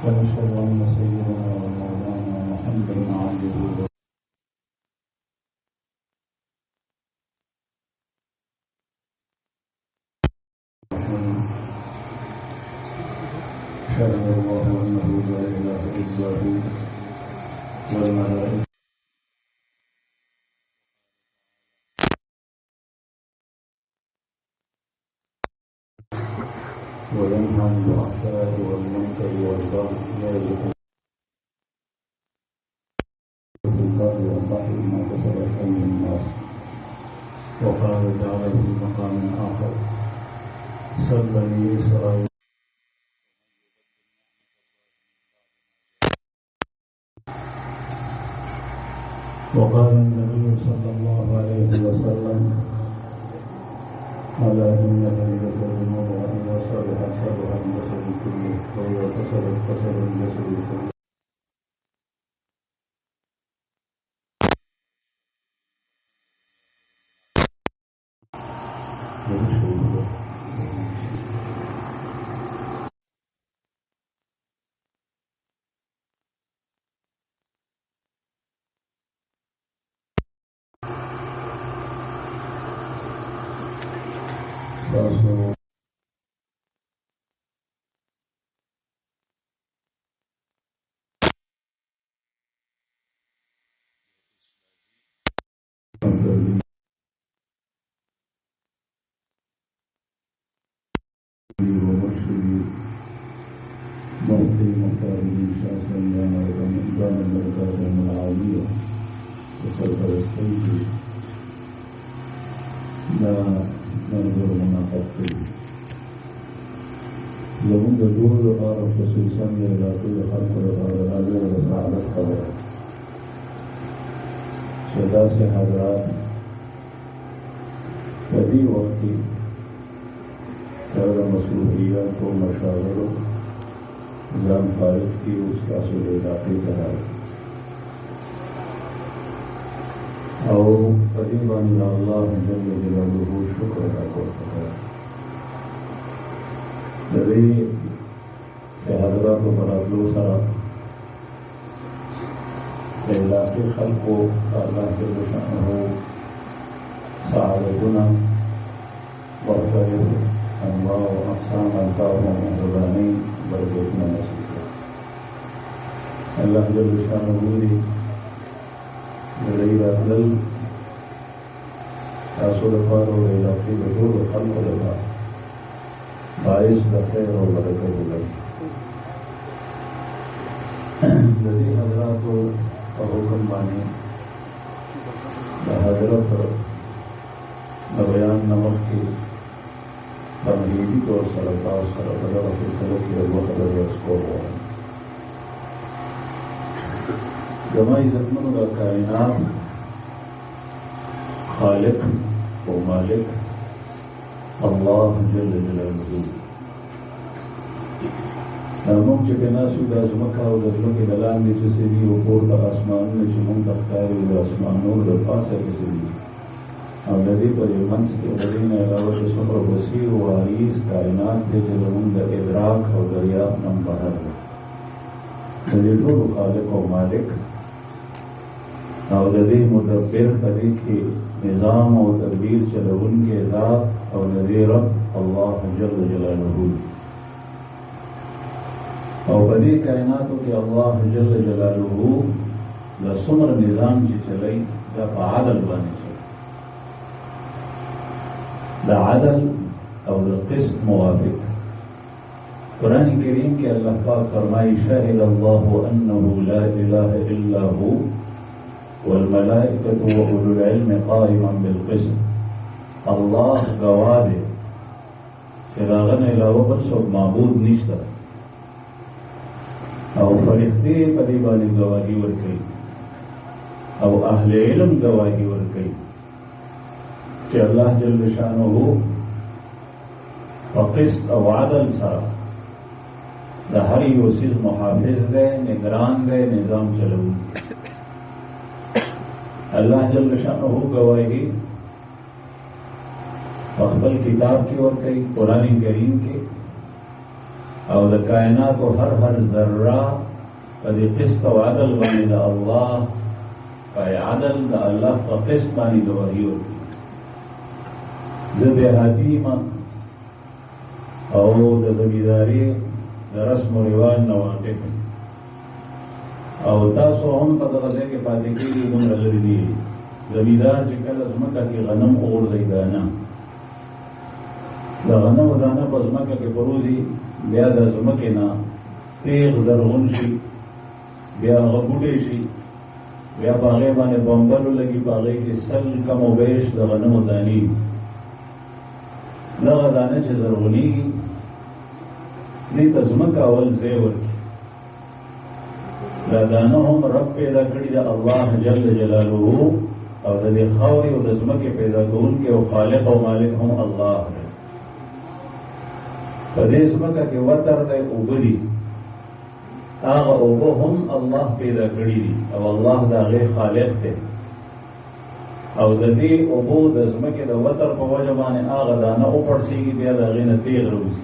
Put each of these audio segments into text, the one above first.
ونشهد أن سيدنا ومولانا محمدا عبده شهد الله أنه لا إله إلا هو والملائكة وينهى عن الفحشاء والمنكر والبغي يعظكم في البر والبحر ما كسبت أيدي الناس. وقال تعالى في مقام آخر: سل بني إسرائيل وقال النبي صلى الله عليه وسلم: ألا إن في الجسد مضغة إذا صلحت صلح الجسد كله وإذا فسدت فسد الجسد كله. ومرشدي مفتي مختاري شاسا دان المركز العالية وسلطة السيد لا ننظر مناقبته لهم دجول وقارب خصوصا إلى كل خلق الغالية وسعادة خبر شدا سے حضرات کبھی وقت کی سر مصروفیات و مشاغلوں جان فارغ کی اس کا اصول علاقے کرا اور قریباً اللہ جل جلالہ شکر ادا کرتا ہے جبھی سے حضرات و برادلو سرا علاقے خلق کو اللہ کے دشمن ہو سعادتنا برکت انواع و اقسام الطاف و مہربانی برکتنا نصیب ہے. اللہ جل شانہ دی لڑائی راتل تاثر پر اور علاقے بطور خلق لگا باعث خیر اور برکت لگا جدی حضرات کو حکم مانی حضرت بیان نمک کی تمہیدی طور سرکار سرکار سلسلہ کی الوحدہ اس کو ہوا جماعی زخمن کا کائنات خالق و مالک اللہ جل جلالہ ناموک چکے ناسو دا زمکہ و دزلوں کے دلان میں چسے بھی اوپور دا آسمان میں چمون تختاری و آسمانوں دا پاس ہے کسی بھی اور لدی پر منس کے غدین علاوہ جسم و وسیع و عریض کائنات دے جلون دا ادراک و دریاب نم بہر ہے دلیلو خالق و مالک اور لدی مدبر قدی کی نظام و تدبیر چلون کے ذات اور لدی رب اللہ جل جلالہ اور بدی کائناتوں کے اللہ جل جلالہ دا سمر نظام کی چلائی دا عادل بانے چلائی دا عادل اور دا قسط موافق. قرآن کریم کے اللہ پاک فرمائی: شاہد اللہ انہ لا الہ الا ہو والملائکۃ واولو العلم قائما بالقسط. اللہ گواہ دے چراغن علاوہ پر سب معبود نیشتہ او فرشتے پدی بانی گواہی ورکئی او اہل علم گواہی ورکئی کہ اللہ جل شانہ ہو فقسط او عدل سارا دا ہر یو چیز محافظ دے نگران دے نظام چلو. اللہ جل شانہ ہو گواہی اخبل کتاب کی ورکئی قرآن کریم کے او د کائنات هر ذره په دې قسط او عدل باندې د الله په عدل د الله په قسط باندې گواهی ورکړي. زه دیهاتي یم او د زمینداري د رسم و رواج نه واقف یم او تاسو هم په دغه ځای کې پاتې کېږي دومره لرې دي. زمیندار چې کله ځمکه کې غنم وغورځوي دانه د غنمو دانه په ځمکه کې پروزي، بیا د ځمکې نه تیغ زرغون شي، بیا هغه بوټی شي، بیا په هغې باندې بمبل ولګي، په هغې کې سل کم و بیش د غنمو دانې. دغه دانه چې زرغونېږي دې ته ځمکه اول ځای ورکړي. دا دانه هم رب پیدا کړي د الله جل جلاله او د دې خاورې او د ځمکې پیدا کوونکی او خالق او مالک هم الله دی. په دې ځمکه کې وتر دی، اوبه دي، هغه اوبه هم الله پیدا کړي دي او الله د هغې خالق دی. او د دې اوبو د ځمکې د وتر په وجه باندې هغه دانه وپړسېږي، بیا د هغې نه تیغ راوځي.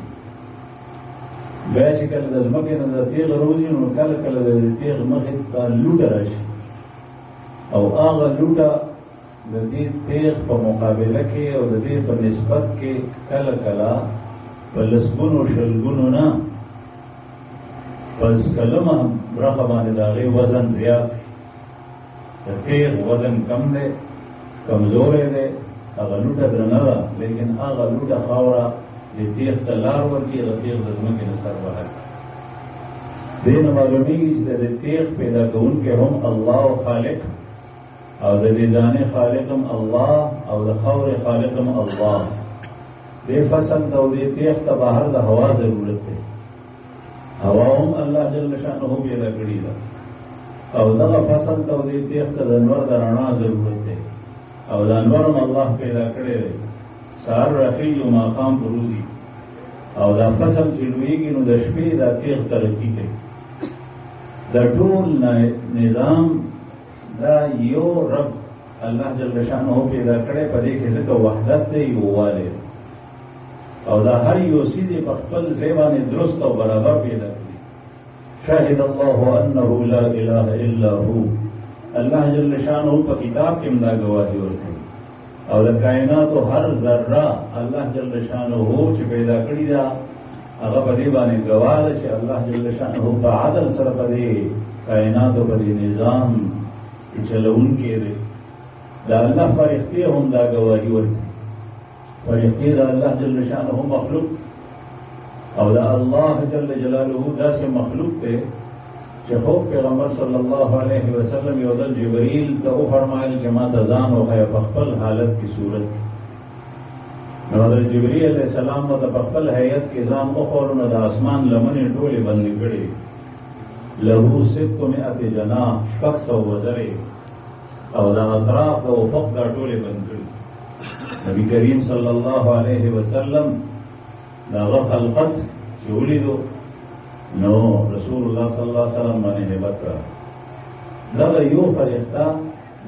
بیا چې کله د ځمکې نه د تیغ راوځي نو کله کله د تیغ مخې ته لوټه راشي او هغه لوټه د دې تیغ په مقابله کې او د دې په نسبت کې کله کله په لسګونو شلګونو نه پس کلمه برخه باندې د هغې وزن زیات دی. د تیغ وزن کم دی، کمزوری دی، هغه لوټه درنه ده، لیکن هغه لوټه خاوره د تیغ ته لار ورکړي، هغه تیغ د ځمکې نه سر بهر کړي. دې نه معلومېږي چې د تیغ پیدا کوونکی هم الله او خالق او د دې دانې خالق هم الله او د خاورې خالق هم الله. دې فصل ته او دې تیغ ته بهر د هوا ضرورت دی. هوا هم الله جل شانه پیدا کړې ده او دغه فصل ته او دې تیغ ته د انور د رڼا ضرورت دی او د انور هم الله پیدا کړی دی. سهار راخیږي او ماښام پروزي او دا فصل چې لویږي نو د شپې دا تیغ ترقي کوي. دا ټول نظام دا یو رب الله جل شانه پیدا کړی، په دې کې ځکه وحدت دی، یووالی دی او دا هر یو څیز یې په خپل ځای باندې درست او برابر پیدا کړي. شهد الله انه لا اله الا هو. الله جل شانه په کتاب کې هم دا ګواهي ورکوي او د کائناتو هر ذره الله جل شانه چې پیدا کړي ده هغه په دې باندې ګواه ده چې الله جل شانه په عدل سره په دې کائناتو په دې نظام چلوونکی دی. دا الله فرښتې هم دا ګواهي ورکوي. فرښتې د الله جل شانه مخلوق او دا الله جل جلاله داسې مخلوق دی چې خو پیغمبر صلی الله علیه وسلم یو ځل جبرائیل ته وفرمایل چې ما ته ځان وښیه په خپل حالت کې صورت کې. نو حضرت جبرائیل علیه السلام ته په خپل هیئت کې ځان وښور نو د اسمان لمنې ټولې بندې کړې، له 600 جناح 600 وزرې او د اطراف د افق دا ټولې بند کړي. نبی کریم صلی الله علیه وسلم دا هغه خلقت چې ولیدو نو رسول الله صلی الله علیه وسلم باندې هیبت کړه. دغه یو فرښته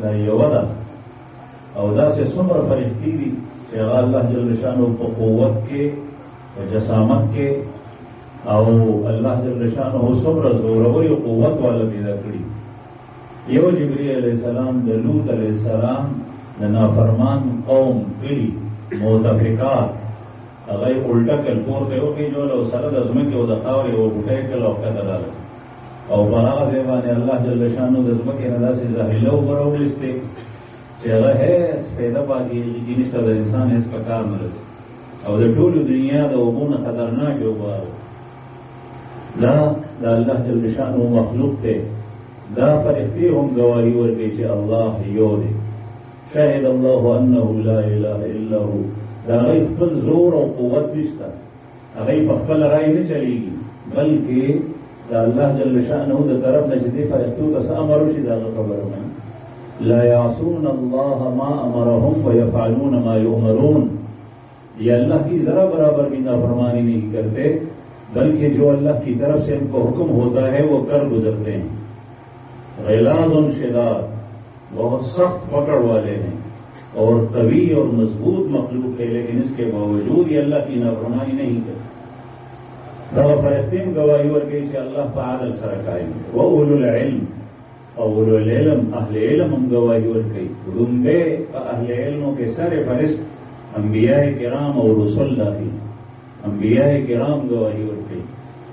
دا یوه ده او داسې څومره فرښتې دي چې هغه الله جل شانه په قوت کې په جسامت کې او الله جل شانه څومره زوروري قوت والا پیدا کړي. یو جبرئیل علیه السلام د لوط علیه السلام د نافرمان قوم کلي متفقات هغه یې الټه کړل، پورته یې وخېژول او سره د ځمکې او د خاورې یوه بوټی کړل او ښکته راغله او په هغه ځای باندې الله جل شانو د ځمکې نه داسې زاهله اوبه راوایستې چې هغه هېڅ پیدا پاتې جنس ته د انسان هېڅ په کار نه رسي او د ټولو دنیا د اوبو نه خطرناکې اوبه دا د الله جل شانو مخلوق دی. دا فرښتې هم ګواهي ورکوي چې الله یو دی. شهد الله انه لا اله الا هو. دا هغې خپل زور او قوت نشته، هغې په خپل رای نه چلېږي، بلکې د الله جل شانه د طرف نه چې دې فرښتو ته څه امر وشي د هغه خبره مني. لا یعصون الله ما امرهم ویفعلون ما یؤمرون. یہ اللہ کی ذرا برابر بھی نافرمانی نہیں کرتے بلکہ جو اللہ کی طرف سے ان کو حکم ہوتا ہے وہ کر گزرتے ہیں. غلاظ شداد، بہت سخت پکڑ والے ہیں اور قوی اور مضبوط مخلوق ہے، لیکن اس کے باوجود یہ اللہ کی نافرمانی نہیں کرتے. دا فرښتیم گواهی ورکوي چې الله په عدل سره قائم دی. و اولو العلم او اولو العلم اهل علم هم گواهی ورکوي. لومبه په اهل علمو کې سر فهرست انبیاء کرام او رسول داخل. انبیاء کرام گواهی ورکوي.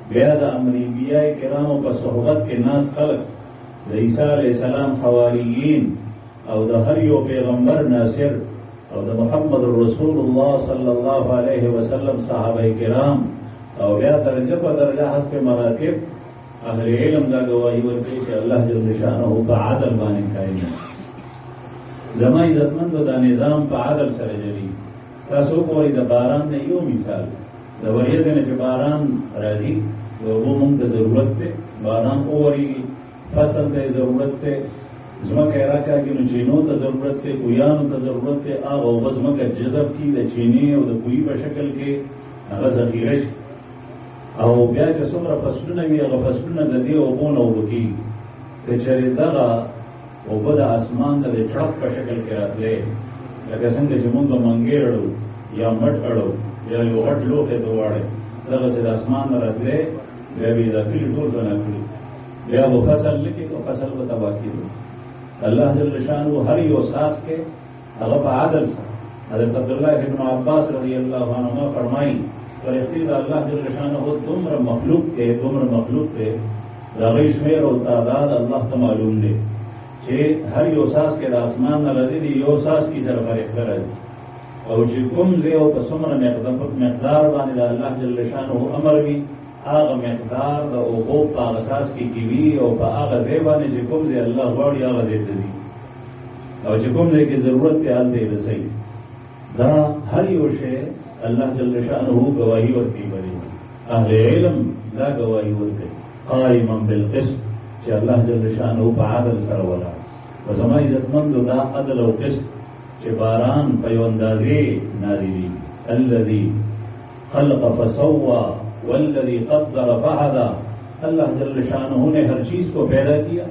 بیا د انبیاء کرامو په صحبت کې ناس خلق د عیسی علیه السلام حواریین او د هر یو پیغمبر ناصر او د محمد رسول الله صلی الله علیه وسلم صحابه کرام او بیا درجه په درجه حسب مراتب اهل علم دا گواهی ورکوي چې الله جل شانه په عدل باندې قائم دی. زما عزتمندو دا نظام په عدل سره جوړي. تاسو کوی د باران نه یو مثال د وریځ نه چې باران راځي د اوبو موږ ته ضرورت دی. باران اوري فصل ته ضرورت دی. ځمکه راکاږي نو چینو ته ضرورت دی. کویانو ته ضرورت دی. هغه اوبه ځمکه جذب کړي د چینې او د کوی په شکل کې هغه ذخیره شي او بیا چې څومره فصلونه وي هغه فصلونه د دې اوبو نه اوبه کېږي. که چېرې دغه اوبه د اسمان ته د ټرک په شکل کې راتلې لکه څنګه چې موږ منګې اړو یا مټ اړو یا یو غټ لوښی ته واړی دغسې د اسمان نه راتلې بیا به یې دا کلي ټول ځنه کړي بیا به فصل نه کېږي او فصل به تباه کېږي. الله جل شانه هر یو ساس کې هغه په عدل سره. حضرت عبداللہ ابن عباس رضی اللہ عنہما فرمائی فرښتې د الله جل شانه دومره مخلوق دی د هغوی شمېر او تعداد الله ته معلوم دی چې هر یو ساس کې د اسمان نه راځي د یو ساس کې سره فرښته راځي او چې کوم ځای او په څومره مقدار باندې د الله جل شانه امر وي هغه مقدار د اوبو په هغه ساس کې کېوي او په هغه ځای باندې چې کوم ځای الله غواړي هغه ځای ته ځي او چې کوم ځای کې ضرورت دی هلته یې رسوي. دا هر یو شی اللہ جل شانہ گواہی ورکی بری. اہل علم دا گواہی ورکی قائما بالقسط چې الله جل شانہ په عدل سره ولاړ. په زما عزتمندو دا عدل او قسط چې باران په یو اندازې نازلېږي. الذي خلق فسوى والذي قدر فهدى. اللہ جل شانہ نے ہر چیز کو پیدا کیا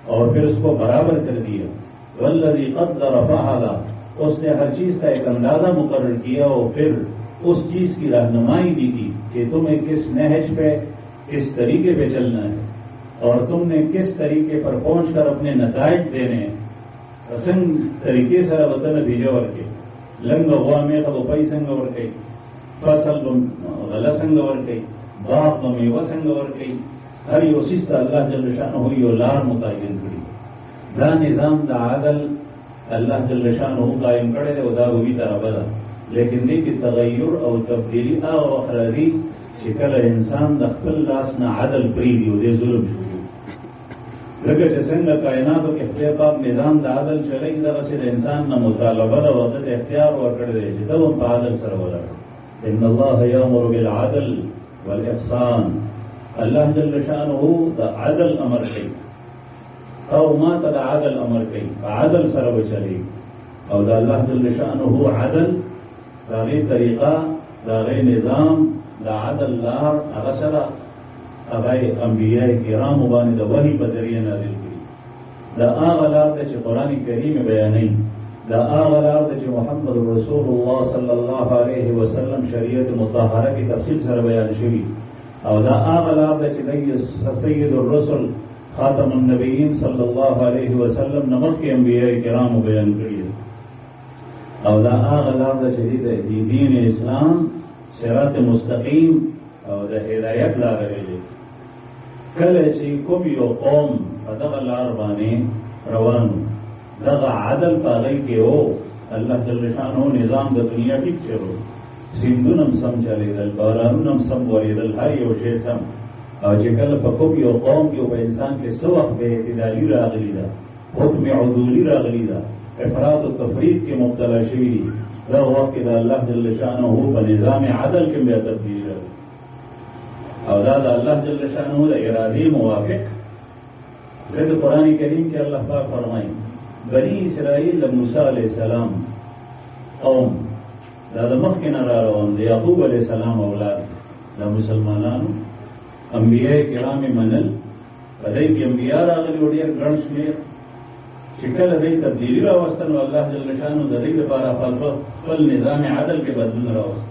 اور پھر اس کو برابر کر دیا. والذي قدر فهدى. اس نے ہر چیز کا ایک اندازہ مقرر کیا اور پھر اس چیز کی رہنمائی بھی کی کہ تمہیں کس نہج پہ کس طریقے پہ چلنا ہے اور تم نے کس طریقے پر پہنچ کر اپنے نتائج دینے ہیں. پسند طریقے سے وطن بھیجا ورکے لنگ ہوا میں تو پئی سنگ ورکئی فصل غلہ سنگ ورکئی باغ میوہ سنگ ورکئی ہر یو سیست اللہ جل شانہ ہوئی اور لار متعین کری. دا نظام دا عدل اللہ جل شانہ قائم کرے دے دا ہوئی طرح بدا لیکن دی کی تغیر او تبدیلی آغا وقرازی شکل انسان دا خپل لاسنا عدل پریدی و دے ظلم شروع لکه چې څنګه کائناتو کې خدای پاک نظام د عدل چلی دغسې د انسان نه مطالبه ده او د اختیار ورکړی دی چې ته هم په عدل سره ولاړ. ان الله یامر بالعدل والاحسان. الله جل شانه د عدل امر کوي او ما ته د عدل امر کوي په عدل سره وچلی او د الله جل شانه عدل د هغې طریقه د هغې نظام د عدل لار هغه سره هغه انبیاء کرامو باندې د وحي په ذریعه نازل کړي. دا هغه لار ده چې قرآن کریم بیانوي. دا هغه لار ده چې محمد رسول الله صلی الله علیه وسلم شریعت مطهره کی تفصیل سره بیان شوي او دا هغه لار ده چې سید الرسل خاتم النبیین صلی الله علیه وسلم نمخ کې انبیاء کرامو بیان کړي او دا هغه لار ده چې د دین اسلام صراط مستقیم او د هدایت لار دی. کله چې کوم یو قوم په دغه لار باندې روان دغه عدل په هغې کې و الله جل شانه نظام د دنیا ټیک چلو سیندونه هم سم چلېدل بارانونه هم سم ورېدل هر یو شی سم او چې کله په کوم یو قوم کې په انسان کې څه وخت بې اعتدالي راغلي ده حکم عدولي راغلي ده افراط و تفریط کې مبتلا شوي دي دغه وخت کې د الله جل شانه په نظام عدل کې بیا تبدیلي راغلي او دا د الله جل شانه د ارادې موافق. ځکه قرآن کریم کې الله پاک فرمایي بني اسرائیل د موسی علیه السلام قوم دا د مخکې نه را روان د یعقوب علیه السلام اولاد د مسلمانانو انبیاء کرام منل په دې کې انبیاء راغلي او ډېر ګڼ شمېر چې کله دوی تبدیلي راوستل نو الله جل شانه د دې لپاره خپل نظام عدل کې بدلون راوست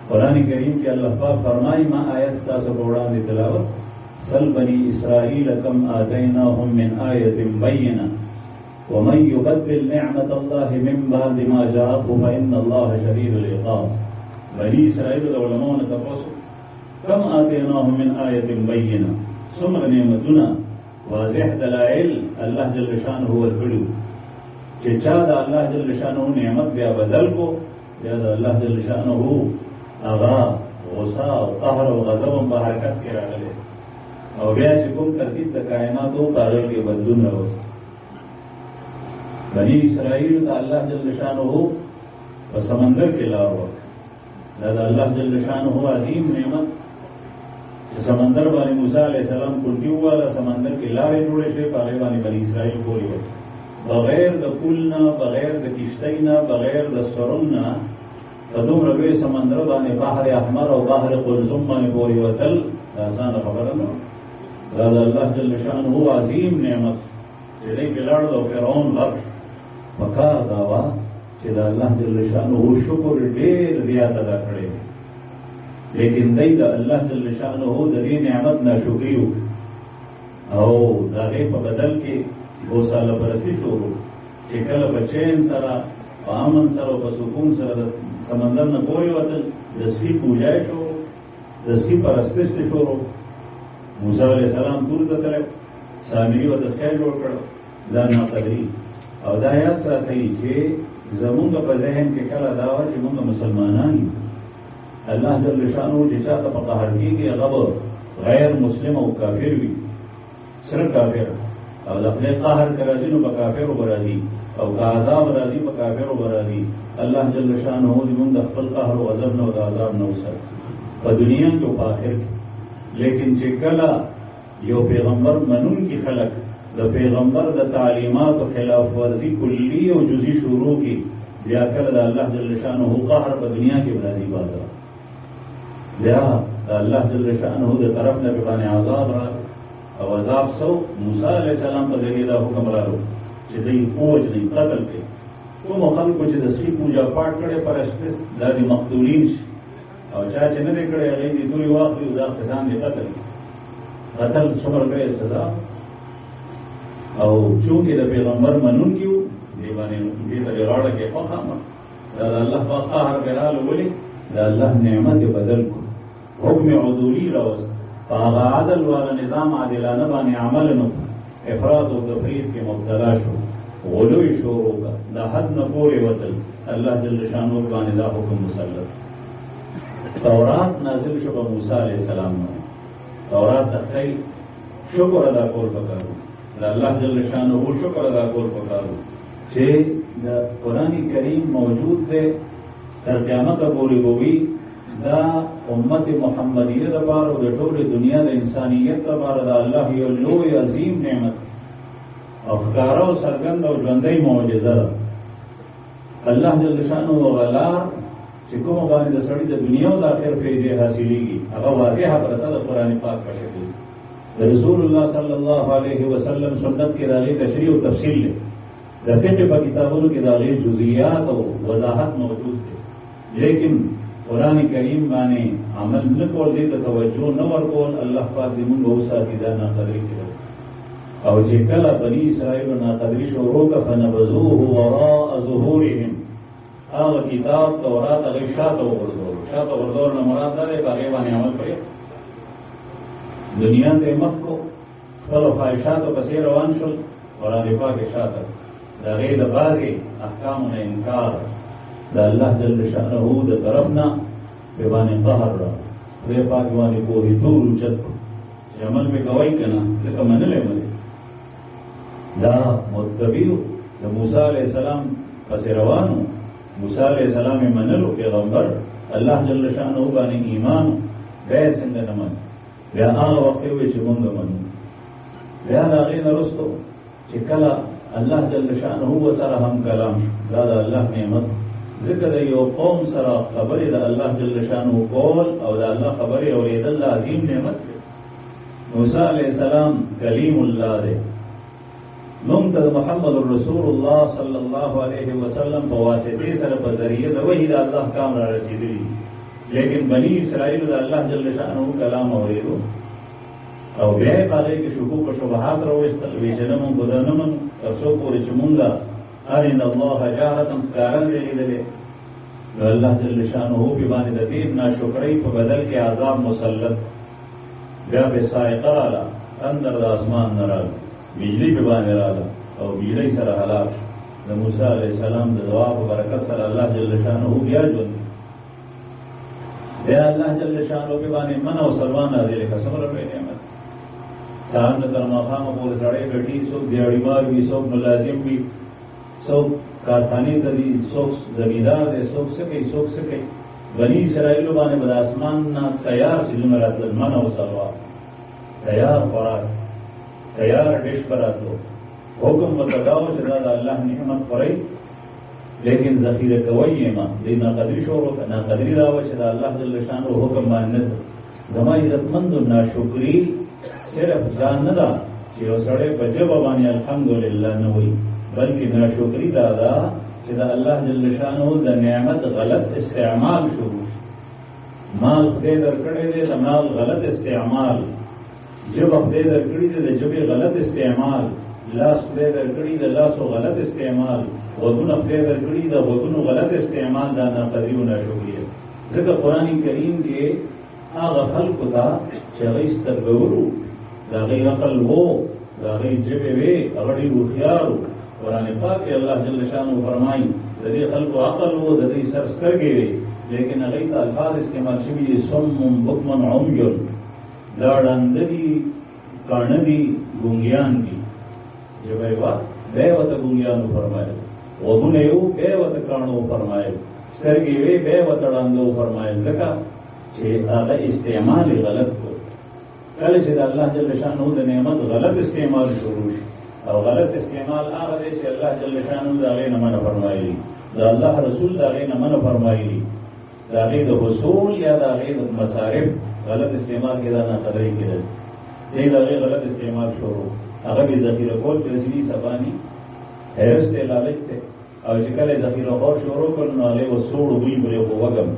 قرآن کریم کے اللہ پاک فرمائی ما آیت تاسو قرآن تلاوت سل بنی اسرائیل کم آتیناہم من آیت بینہ ومن يبدل نعمت اللہ من بعد ما جاءه فإن اللہ شدید العقاب. بنی اسرائیل علماء نے تپوسو کم آتیناہم من آیت بینہ سمر نعمتنا واضح دلائل اللہ جل شانہ ورکڑو کہ چاہ دا اللہ جل شانہ نعمت بیا بدل کو یا دا اللہ جل شانہ اغا غصہ و قہر و غضب و حرکت کے راغلے اور بیا چکم ترتیب دا کائنات و قارل کے بدلون روز. بنی اسرائیل دا اللہ جل شانہ و سمندر کے لاؤ دا اللہ جل شانہ عظیم نعمت سمندر بانی موسیٰ علیہ السلام کلتی ہوا دا سمندر کے لارے جوڑے شے پاگے بانی بنی اسرائیل کولی ہوئی بغیر دا پلنا بغیر دا کشتینا بغیر دا سرنا تدوم ربی سمندر بانی بحر احمر و بحر قلزم بانی پوری وطل آسان خبرنا دا اللہ جل شانہ عظیم نعمت چلے کے لڑ دا فرعون لکھ پکار داوا چلا اللہ جل شانہ شکر دیر زیادہ دا کھڑے لیکن دی دا اللہ جل شانہ دا دی نعمت نا شکریو او دا غیب بدل کے دو سال پرستی شروع چکل بچین سرا پا امن سرا پا سکون سرا سمندر نا کوئی وطل دسکی پوجائے شروع دسکی پرستی شروع موسیٰ علیہ السلام تور دترے سامری و دسکائی جوڑ کرو دا ناقدری او دا یاد ساتھی چھے زمونگا پا ذہن کے کلا داوا چھے مونگا مسلمانانی اللہ جل شانہ چھے چاہتا پا قہر کی کہ غب غیر مسلم و کافر بھی صرف کافر او اپنے قہر کرازی نو پا کافر و برازی او کا عذاب رازی پا کافر و برازی اللہ جل شانہ دی مونگا خپل قہر و غضب نو دا عذاب نو سر پا دنیا کے پا آخر کی لیکن چکلا یو پیغمبر منون کی خلق دا پیغمبر دا تعلیمات و خلاف ورزی کلی و جزی شروع کی بیا کر دا اللہ جل شانہ قہر پا دنیا کی برازی بازا بیا دا اللہ جل شانہ دا طرف نے بقانے عذاب را او عذاب سو موسیٰ علیہ السلام پا ذریعہ دا حکم را رو چی دی پوج نہیں قتل کے تو مخلق کو چی دسخی پوجا پاٹ کرے پر اشتس دا دی مقتولین شی او چاچے ندے کرے اغیر دی توی واقعی دا قسان دی قتل سمر گئے سزا او چونکہ دا پیغمبر منون کیو دیوانے دیتا جراڑا کے فخامر دا اللہ فقاہر برال ولی دا اللہ نعمت بدل کو حکم عدولی روست فاغا عدل والا نظام عادلانہ بانی عمل نو افراد و تفرید کے مبتلا شو غلوی شورو کا دا حد نپوری وطل اللہ جل شانہ بانی دا حکم مسلط. تورات نازل شبہ موسیٰ علیہ السلام نے تورات تخیل شکر ادا کول پکارو دا اللہ جل شانہ شکر ادا کول پکارو چھے دا قرآن کریم موجود دے در قیامت پوری ہوگی دا امت محمدیہ دا بار و دا طول دنیا دا انسانیت دا بار دا اللہ یو لوی عظیم نعمت افکارا و سرگند و جوندی معجزہ اللہ جل شانہ و غلار چکو مبانی دا سڑی دا دنیا و دا آخر فیدے حاصلی گی اگر واضح پرتا دا قرآن پاک کا شکل رسول اللہ صلی اللہ علیہ وسلم سنت کے داغی تشریح و تفصیل لے دا فقہ پا کتابوں کے داغی جزیات و وضاحت موجود تھے لیکن قرآن کریم بانے عمل نکول دیتا توجہ نور کول اللہ پاک دیمون بہت ساتھی دا ناقدری کرو او چکل بنی اسرائیل و ناقدری شروع کا فنبذوه وراء ظهورهم آغا کتاب تورات اغیب شاعت و غردور نمراد دارے باغیبانی عمل کرے دنیا دے مخ کو خل و خواہشات و پسی روان شل قرآن پاک شاعت دا غیر بازی احکام و انکار دا اللہ جل شانہ دا طرفنا بیوانی قہر را دے پاک وانی پوری دور اچت کو عمل میں گوائی کنا لکا منلے ملے دا متبیو دا موسیٰ علیہ السلام پس روانو موسیٰ علیہ السلام منلو پیغمبر اللہ جل شانہ بانی ایمانو بے سنگ نمن بیا آغا وقتی ہوئی چی منگ منو بیا لاغین رستو چی کلا اللہ جل شانہ و سر ہم کلام دادا اللہ نعمت ذکر یو قوم سرا خبری دا اللہ جل شانہ قول او دا اللہ خبری اور ید اللہ عظیم نعمت موسیٰ علیہ السلام کلیم اللہ دے نمتد محمد الرسول اللہ صلی اللہ علیہ وسلم بواسطے سر بذریعہ دا وحی دا اللہ کام را رسیدلی لیکن بنی اسرائیل دا اللہ جل شانہ کلام اوریدو او بیا پاره کې شکوک او شبهات راوستل ویچنم ګدانم تاسو پورې چې مونږه ارین الله جاهدا کارن لیدلې نو الله جل شانه په باندې د دې ناشکرۍ په بدل کې عذاب مسلط بیا به سائقه رااله اندر د اسمان نه رااله بجلی په باندې رااله او بجلی سره هلاک د موسی علیه السلام د دعا په برکت سره الله جل شانه بیا ژوند بیا الله جل شانه په باندې من او سلمان نازل کړه صبر په نعمت چاند تر مقام پورې سړی ګټي څوک دیاړیوال وي څوک ملازم وي څوک کارخانې ته ځي څوک زمیندار دی څوک څه کوي څوک څه کوي بني اسرائیلو باندې به د اسمان نه تیار څیزونه راتلل من او سلوا تیار خوراک تیار ډش به راتلو حکم ورته دا و چې دا د الله نعمت خورئ لیکن ذخیره کوئ یې ما دې ناقدري شروع کړه ناقدري دا وه چې د الله جل شانه حکم باندې نه زما عزتمندو ناشکري صرف ځان نه ده چې یو سړی په ژبه باندې الحمدلله نه وایي بلکې ناشکري دا ده چې د الله جل شانه د نعمت غلط استعمال شروع مال خدای درکړی دی د مال غلط استعمال ژبه خدای درکړي دی د ژبې غلط استعمال لاس خدای درکړي د لاسو غلط استعمال غوږونه خدای درکړي د غوږونو غلط استعمال دا ناقدري او ناشکري ده ځکه قرآن کریم کې هغه خلکو ته چې هغوی سترګه ورو د هغوی عقل و د هغوی ژبې وې هغه ډېر هوښیار و قرآن پاک کې الله جل شانه فرمایي د دې خلکو عقل و د دې سر سترګې وې لیکن هغوی ته الفاظ استعمال شوي دي صم بکم عمي دا ړانده دي کاڼه دي ګونګیان دي ژبه یې وه بیا یې ورته ګونګیانو فرمایل غوږونه یې وو بیا یې ورته کاڼو فرمایل سترګې وې بیا یې ورته ړانده فرمایل ځکه چې هغه استعمال یې غلط کړو کله چې د الله جل شانه د نعمت غلط استعمال شروع شي او غلط استعمال هغه دی چې الله جل شانه د هغې نه منع فرمایلي د الله رسول د هغې نه منع فرمایلي د هغې د حصول یا د هغې د مصارف غلط استعمال کې دا ناقدرۍ کېدل دی د هغې غلط استعمال شروع هغه بې ذخیره کول چې رسمي سباني حرص دی لالچ دی او چې کله یې ذخیره کول شروع کړل نو هغې به سوړ بوی بلې خو وږم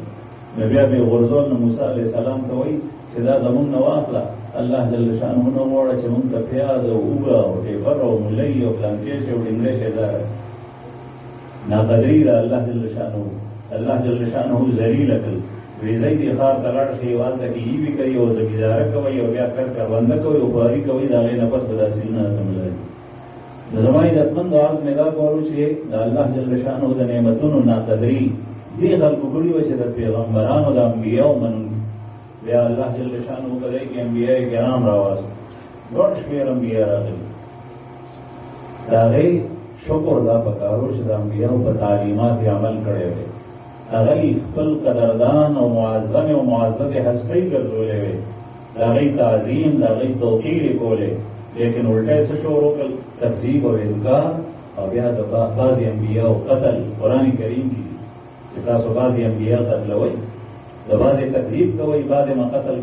نو بیا به یې غورځول نو موسی علیه السلام ته وایي چې دا زمونږ نه واخله الله جل شانه نه غواړه چې مونږ ته پیاز او اوږه او ټیپر او ملۍ او پلانکېش او ډنګرې شی دا ناقدري ده الله جل شانه الله جل شانه ذلیله کړل ویزای دی خار ته لاړ شي هلته کې ایوي کوي او زمینداره کوي او بیا کروانده کوي او خواري کوي د هغې نه پس به دا سیلونه راته ملایي نو زما عزتمندو عرض مې دا کولو چې د الله جل شانه د نعمتونو ناقدري دې خلکو کړي وه چې د پیغمبرانو د انبیاو منونکي بیا الله جل شانه کدی کې انبیاء کرام راواست ګڼ شمېر انبیاء راغلي د هغې شکر دا پکارو چې د انبیاو په تعلیمات یې عمل کړی دی هغوی خپل قدردان او معظم او معزز هستۍ ګرځولې وې د هغوی تعظیم د هغوی توقیر یې کولې لیکن الټی څه شروع کړل تکذیب او انکار او بیا د بعضې انبیاو قتل قرآن کریم کې چې تاسو بعضې انبیا قتلوئ د بعضې تکذیب کوئ بعضې ما قتل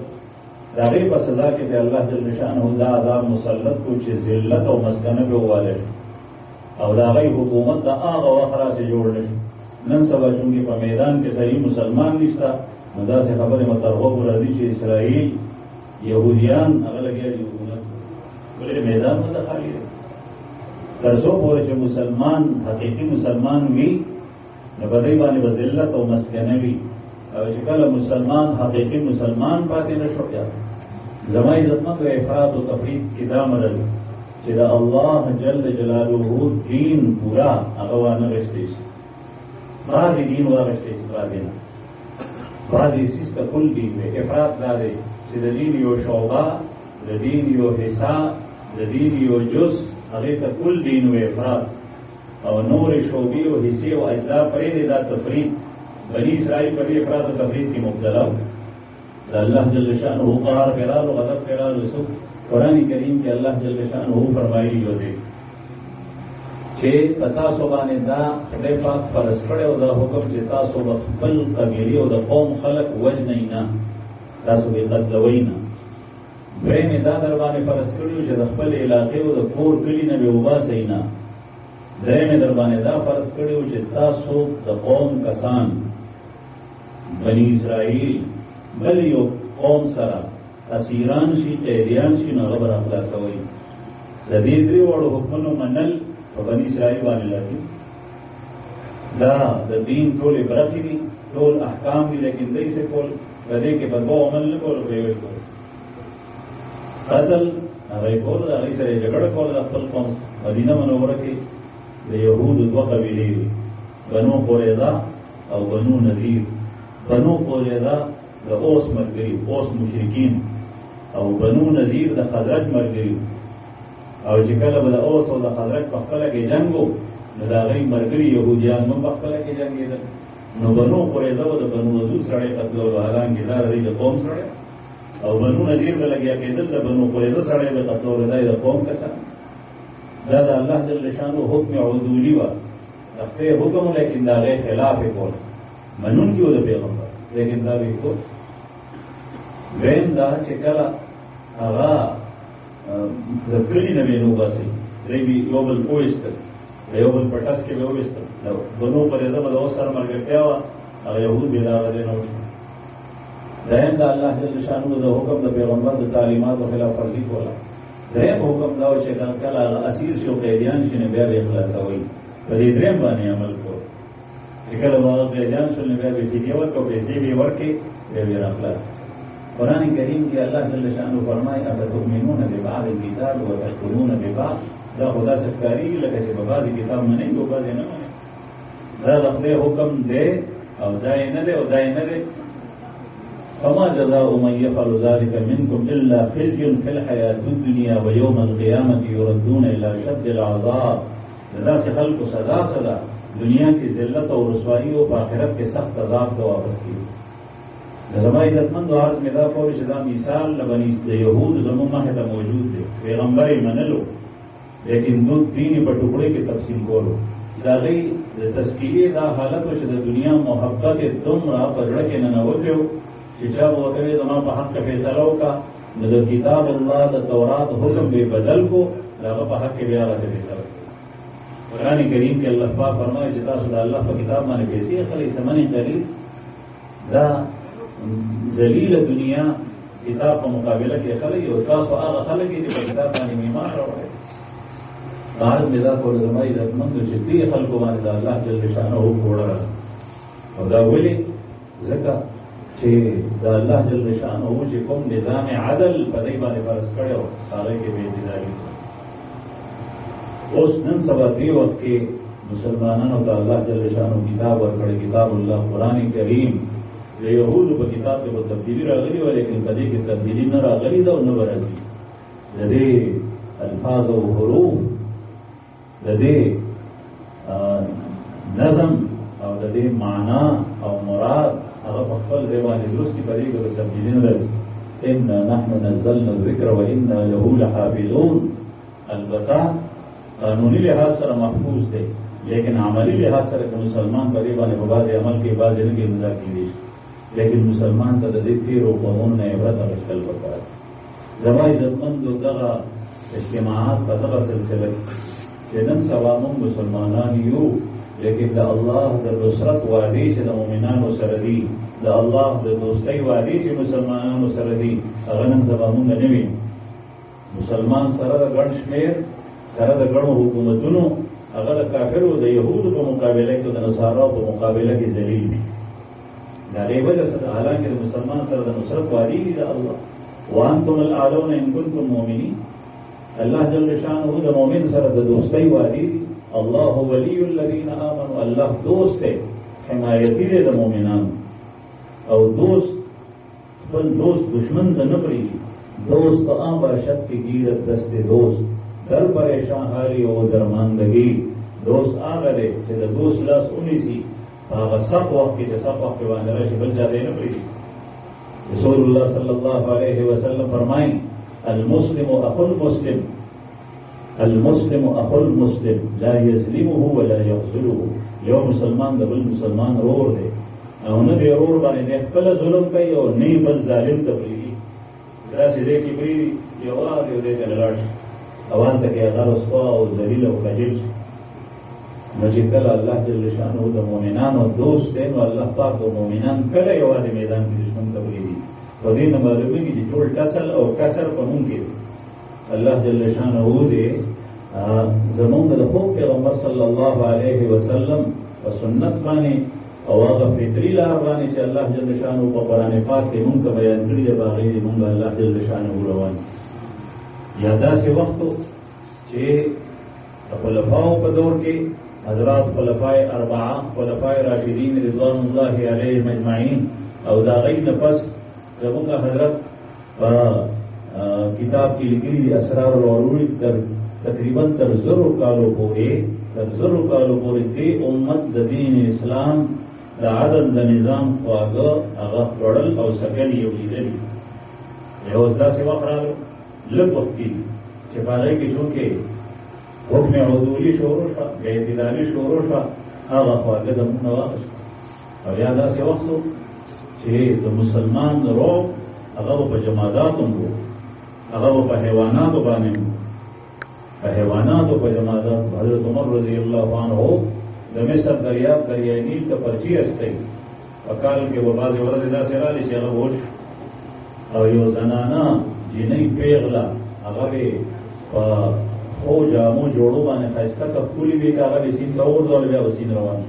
د هغې په سزا کې د الله جل شانه دا عذاب مسلط کو چې ذلت او مسکنه به ووالی شو او د هغوی حکومت د هغه وخت راسې جوړ نه شو نن سبا چونکې په میدان کې صحیح مسلمان نشته نو داسې خبرې مترغب راځي چې اسرائیل یهودیان هغه لګیا دي حکومت ولې میدان ورته خالي دی تر څو پورې چې مسلمان حقیقي مسلمان وي نو په دې باندې به ذلت او مسکنه وي او چې کله مسلمان حقیقي مسلمان پاتې نه شو بیا زما عزتمندو افراط و تفریط کې دا مرل چې د الله جل جلاله دین پورا هغه وانه غشتی شي بعضې دین واغشتی شي بعضې نه بعضې سیز ته کل دین وی افراط دا دی چې د دین یو شعبه د دین یو حصه د دین یو جز هغې ته کل دین وی افراط او نور شعبې او حصې او اجزا پرېږدي دا تفریط بنی اسرائیل پر افراط و تفریط کی مبتلا دا اللہ جل شانہ قہر کرالو غضب کرالو سب قرآن کریم کے اللہ جل شانہ فرمائی جو دے چھے تاسو بانے دا خدای پاک فرض کرے او دا حکم چھے تاسو بخبل قبیلی او دا قوم خلق وجنینا تاسو بی قتلوینا دویم دا در بانے فرض کریو چھے دا خبل علاقے او دا کور کلی نبی وباسینا دریم در بانے دا فرض کریو چھے تاسو دا قوم کسان بنی اسرائیل بل یو قوم سره اسیران شي قیدیان شي نو غبر خلاصوي د دې درې وړو حکمونو منل په بنی اسرائیل باندې لازم دا د دین ټول برخې دي ټول احکام دي لیکن دای څه کول په دې کې په دوه عمل نه کول په یو کول قتل هغه کول هغه سره جګړه کول د خپل قوم مدینه منوره کې د یهودو دوه قبیلې بنو قریظه او بنو نذیر بنو قریظه د اوس مرګري اوس مشرکین او بنو نذیر د خزرج مرګري او چې کله به د اوس او د خزرج په خپل کې جنگو نو د هغې مرګري یهودیان هم په خپله کې جنګېدل نو بنو قریظه به د بنو نذیر سړی قتلولو حالانکې دا د قوم سړی او بنو نذیر به لګیا کېدل د بنو قریظه سړی به قتلولو دا د قوم کسان دا د الله جل شانو حکم عدولي وه خپل حکم لیکن د هغې خلاف یې کول منونکي و د پیغمبر لیکن دا به یې کول دویم دا چې کله هغه د کلي نه به یې وباسئ دی به یو بل وویستل د یو بل په ټس کې به وویستل بنو قریظه به د اوس سره ملګرتیا وه هغه یهود به د هغه ځای نه وشي دویم د الله جل شانو د حکم د پیغمبر د تعلیماتو خلاف ورزي کوله دریم حکم دا و چې کله هغه اسیر شي او قیدیان شي نو بیا به یې خلاصوئ په دې دریم باندې عمل کو چې کله به هغه قیدیان شول نو بیا به یې فدیه ورکړو پیسې به یې ورکړې بیا به یې راخلاص قرآن کریم کې الله جل شانو فرمایي افتؤمنون ببعض الکتاب وتکفرون ببعض دا خدا سے کاریږي لکه چې په بعضې کتاب منئ په بعضې نه منئ دا د خدای حکم دی او دا یې نه دی او دا یې نه دی فما جزاء من يفعل ذلك منكم الا خزي في الحياة الدنيا ويوم القيامة يردون الى شد العذاب داسې خلکو سزا دنیا کی ذلت اور رسوائی و آخرت کے سخت عذاب کو واپس کی زما عزتمند و عرض میں دا قول شدا مثال لبنی یہود زمون ماہ تا موجود دے پیغمبر منلو لیکن دو دین پر ٹکڑے کے تقسیم کولو دا غی تسکیه دا حالت و شدا دنیا محبت تم را پجڑا کے ننوتیو چچا وکوی زمان پا حق فیصلو کا دا کتاب اللہ دا تورات حکم بے بدل کو لاغا پا حق کے بیارا سے فیصلو قرآن کریم کے اللہ پاک فرمائے چتا صدا اللہ پا کتاب مانے پیسی خلی سمنی قلیل دا ذلیل دنیا کتاب پا مقابلہ کے خلی اور تاسو آغا خلقی جب کتاب مانے میمان رو رہے بعض مزا کو رضمائی رتمند چتی خلقو مانے دا اللہ جل شانہ ہو کھوڑا رہا اور دا ولی ذکر چھے دا اللہ جل شانہ ہو چھے کم نظام عدل پدائی بانے فرس کڑے ہو سارے کے بے جداری اس نن سبا دی وقت کے مسلمانانو تا اللہ جل شانو کتاب ورکڑے کتاب اللہ قرآن کریم یہود په کتاب کې په تبدیلی راغلی و لیکن کدی کې تبدیلی نه راغلی دا نه ورځي د دې الفاظ او حروف د دې نظم او د دې معنا او مراد هغه په خپل ځای باندې درست کې پرې کې تبدیلی نه راځي ان نحن نزلنا الذکر وانا له لحافظون البته قانونی لحاظ سره محفوظ دی لیکن عملی لحاظ سره مسلمان په دې باندې په بعض عمل کې بعض نه کې امضا کیږي لیکن مسلمان ته د دې تیرو قومونو نه عبرت اخیستل پکار زما عزتمند دغه اجتماعات په دغه سلسله چې نن سبا موږ مسلمانان یو لیکن د الله د نصرت وعدې چې د مؤمنانو سره دي د الله د دوستۍ وعدې چې مسلمانانو سره دي هغه نن سبا موږ نه وي مسلمان سره د ګڼ شمېر سره د ګڼو حکومتونو هغه د کافرو د یهودو په مقابله کې د نصارا په مقابله کې ذلیل دي دا غي وجه سره حالانکه مسلمان سره د نصرت وعده دي د الله وانتم الاعلون ان كنتم مؤمنين الله جل شانه د مؤمن سره د دوستۍ وعده دي الله ولي الذين امنوا الله دوست ہے حمایتی دی د مؤمنانو او دوست خپل دوست دشمن ته نه پریږدي دوست عام باشد کی گیرت دست دوست در پریشان حالی او درماندگی دوست آگا دے چې د دوست لاس اونیسی هغه سخت وخت کې چې سخت وخت کې باندې راشي بل چا دی نه پرېږدي رسول الله صلی الله علیه وسلم فرمایي المسلم اخو المسلم المسلم اخو المسلم لا یظلمه ولا یخذله یو مسلمان د بل مسلمان رور دی او نه دی رور باندې خپل ظلم کوي او نه بل ظالم ته پرېږدي داسې دی چې پرېږدي یوازې دی ته لاړ شي اوان ته کې هغه رسوا او ذلیل او خجل شي مجھکل اللہ جل شانہ د مومنانو دوست دی نو الله پاک د مومنان کله یوازې میدان کې دشمن ته پرېږدي په دې نه معلومیږي چې ټول ټسل او کسر په مونږ کې الله جل شانه دې زمونږ د خو پیغمبر صلی الله علیه وسلم په سنت باندې او هغه فطري لار باندې چې الله جل شانه په قرآن پاک کې مونږ ته بیان کړی دی باغې مونږ الله جل شانه روان یا داسې وخت چې خلفاو په دور کې حضرات خلفاء اربعه خلفاء راشدین رضوان الله علیهم اجمعین او دا غي نفس زموږ حضرت کتاب کې لیکلي اسرار العروج تقریبا تر 100 کالو پورې دې امت د دین اسلام د عدل د نظام خواږه هغه وړل او سکل یو لیدل یو داسې وخت راغلی لږ وخت کې چې په هغې کې چونکې حکم عدولي شروع شوه بیا اعتدالي شروع شوه هغه خواږه زموږ نه واخیست او یا داسې وخت شو چې د مسلمان روح هغه په جماداتو وو هغه په حیواناتو باندې په حیواناتو په جمادات حضرت عمر رضی الله عنه د مصر دریاب دریای نیل ته پرچی استئ په کال کې به بعضې ورځې داسې رالې چې هغه وش او یو زنانه جنۍ پیغله هغه به په خو جامو جوړو باندې ښایسته کپکولي وي که هغه د سیند ته وغورځول بیا به سیند روان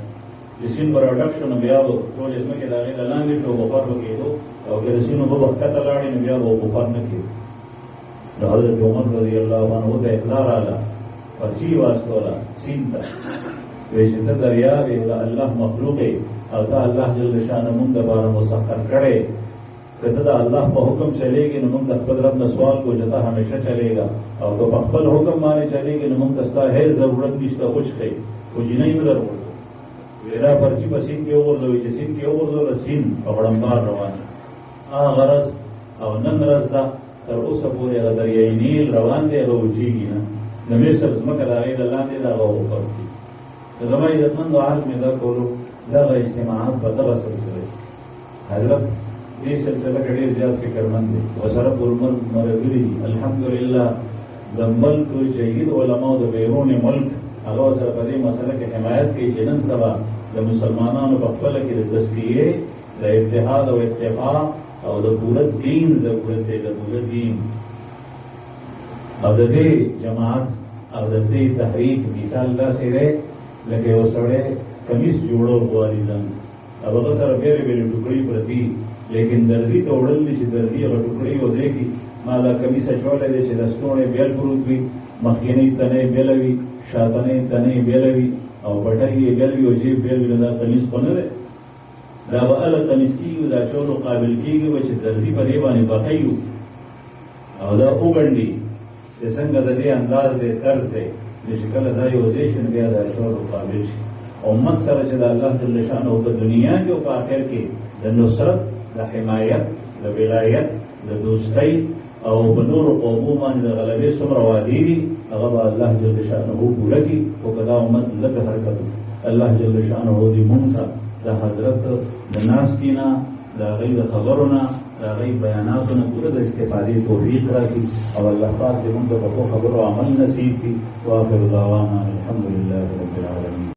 د سیند به راډک شو نو بیا به ټولې ځمکې د هغې له لاندې شو بخار به کېدو او که د سیند اوبه به ښکته لاړې نو بیا به بخار نه کېدو نو حضرت عمر رضی الله عنه ته اطلاع راغله پرچي واستوله سیند ته وایي چې ته دریاب یې د الله مخلوق یې او ته الله جل شانه مونږ دپاره مسخر کړی که ته د الله په حکم چلېږي نو مونږ د خپل رب نه سوال کوو چې ته همیشه چلېږه او که په خپل حکم باندې چلېږي نو مونږ ته ستا هېڅ ضرورت نشته وچښئ خو جینۍ مه در وغورځوو وایي دا پرچي په سیند کې وغورځوئ چې سیند کې وغورځوله سیند په غړمبار روان هغه ورځ او نن ورځ ده تر اوسه پورې هغه دریای نیل روان دی هغه وچېږي نه د مصر ځمکه د هغې د لاندې د هغه وفر کړي د زما عزتمندو عرض مې دا کولو دغه اجتماعات په دغه سلسله حضرت دې سلسله کې ډېر زیات فکرمند دی ورسره پرملک ملګري دي الحمدلله د ملک جید علماو د بیرون ملک هغه ورسره په دې مسله کې حمایت کوي چې نن سبا د مسلمانانو په خپله کې د تزکیې د اتحاد او اتفاق او د پوره دین ضرورت دی د پوره دین او د دې جماعت او د دې تحریک مثال داسې دی لکه یو سړی کمیس جوړول غواړي ځان او هغه سره بیرې بیرې ټوکړې پرتي لیکن درزي ته وړل دي چې درزي هغه ټوکړې یو ځای کړي ما دا کمیس اچولی دی چې د ستونی بیل پروت وي مخکینۍ تنې بیله وي شاتنۍ تنې بیله وي او بټۍ یې بیل وي او جیب بیل وي نو دا کمیس خو نه دی دا به هله کمیس کېږي دا چولو قابل کېږي و چې درزي په دې باندې بقیو او دا وګنډي چې څنګه د دې انداز دی طرز دی چې کله دا یو ځای شي نو بیا دا چولو قابل شي امت سره چې د الله جل شانه په دنیا کې او په آخر کې د نصرت د حمایت د ولایت د دوستۍ او په نورو قومو باندې د غلبې څومره وعدې دي هغه به الله جل شانه پوره کړي خو که دا امت لږ حرکت الله جل شانه دې مونږ ته د حضرت د ناستې نه د هغوی د خبرو نه د هغوی بیاناتو نه پوره د استفادې توفیق راکړي او الله پاک دې مونږ ته په ښو خبرو عمل نصیب کړي واخر دعوانا الحمد لله رب العالمین